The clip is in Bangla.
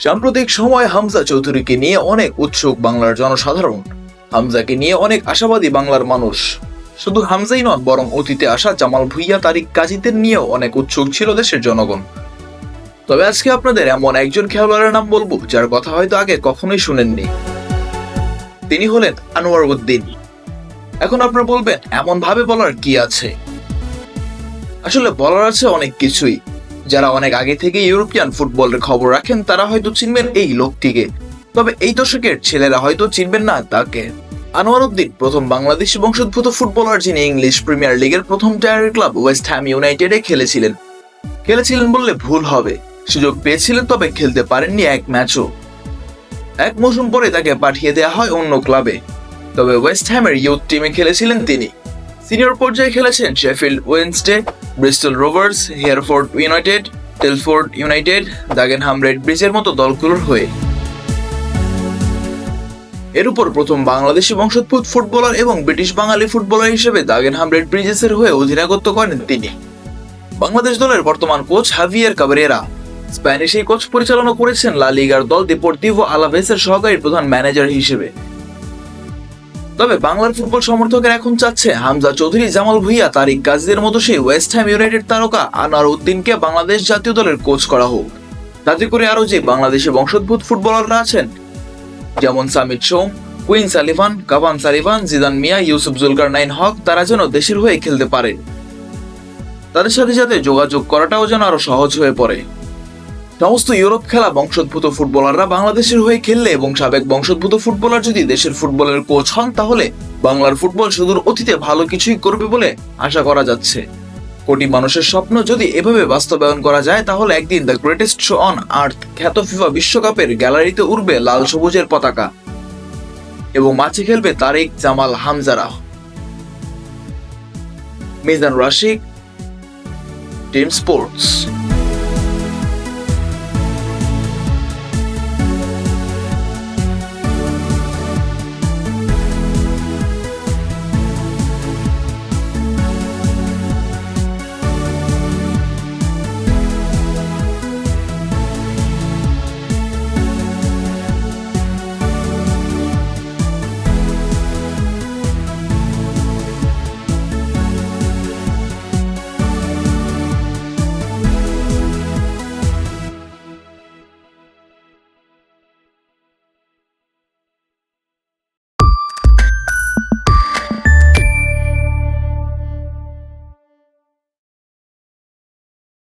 সাম্প্রতিক সময় হামজা চৌধুরীকে নিয়ে অনেক উৎসুক বাংলার জনসাধারণ। হামজাকে নিয়ে অনেক আশাবাদী বাংলার মানুষ। শুধু হামজাই নন, বরং অতীতে আসা জামাল ভুঁইয়া, তারিক কাজীদের নিয়েও অনেক উৎসুক ছিল দেশের জনগণ। তবে আজকে আপনাদের এমন একজন খেলোয়াড়ের নাম বলবো যার কথা হয়তো আগে কখনোই শুনেননি। তিনি হলেন আনোয়ার উদ্দিন। এখন আপনারা বলবেন, এমন ভাবে বলার কি আছে? আসলে বলার আছে অনেক কিছুই। যারা অনেক আগে থেকে ইউরোপিয়ান ফুটবলের খবর রাখেন তারা হয়তো চিনবেন এই লোকটিকে, তবে এই দশকের ছেলেরা হয়তো চিনবেন না তাকে। আনোয়ার উদ্দিন প্রথম বাংলাদেশি বংশোদ্ভূত ফুটবলার যিনি ইংলিশ প্রিমিয়ার লিগের প্রথম টায়ারের ক্লাব ওয়েস্ট হ্যাম ইউনাইটেডে খেলেছিলেন বললে ভুল হবে। সুযোগ পেয়েছিলেন, তবে খেলতে পারেননি এক ম্যাচও। এক মৌসুম পরে তাকে পাঠিয়ে দেওয়া হয় অন্য ক্লাবে, তবে ওয়েস্ট হ্যামের ইউথ টিমে খেলেছিলেন তিনি। সিনিয়র পর্যায়ে খেলেছেন Sheffield Wednesday, Bristol Rovers, Hereford United, Telford United, Dagenham Red ব্রিজের মতো দলগুলোর হয়ে। এর উপর প্রথম বাংলাদেশি বংশোদ্ভূত ফুটবলার এবং ব্রিটিশ বাঙালি ফুটবলার হিসেবে দাগেনহাম রেড ব্রিজেসের হয়ে অধিনায়কত্ব করেন তিনি। বাংলাদেশ দলের বর্তমান কোচ হাভিয়ের কাবরেরা। স্প্যানিশ এই কোচ পরিচালনা করেছেন লা লিগার দল দেপোর্তিভো আলাভেসের সহকারী প্রধান ম্যানেজার হিসেবে। তবে বাংলার ফুটবল সমর্থকের এখন চাচ্ছে হামজা চৌধুরী, জামাল ভুঁইয়া, তারিক কাজীদের মতো সেই ওয়েস্ট হ্যাম ইউনাইটেড তারকা আনোয়ার উদ্দিনকে বাংলাদেশ জাতীয় দলের কোচ করা হোক। তাতে করে আরো যে বাংলাদেশে বংশোদ্ভূত ফুটবলাররা আছেন, যেমন Samit Som, Quinn Sullivan, Cavan Sullivan, Zidan Miah, Yusuf Zulkarnain Haque, তারা যেন দেশের হয়ে খেলতে পারে। তাদের সাথে যাতে যোগাযোগ করাটাও যেন আরো সহজ হয়ে পড়ে। সমস্ত ইউরোপ খেলা বংশোদ্ভূত ফুটবলাররা বাংলাদেশের হয়ে খেললে এবং সাবেক বংশোদ্ভূত ফুটবলার যদি দেশের ফুটবলের কোচ হন, তাহলে বাংলার ফুটবল সুদূর অতীতে ভালো কিছুই করবে বলে আশা করা যাচ্ছে। কোটি মানুষের স্বপ্ন যদি এভাবে বাস্তবায়ন করা যায়, তাহলে একদিন the greatest show on earth খ্যাত ফিফা বিশ্বকাপের গ্যালারিতে উড়বে লাল সবুজের পতাকা এবং মাঠে খেলবে তারিক, জামাল, হামজারা। Mizan Rashik, team sports.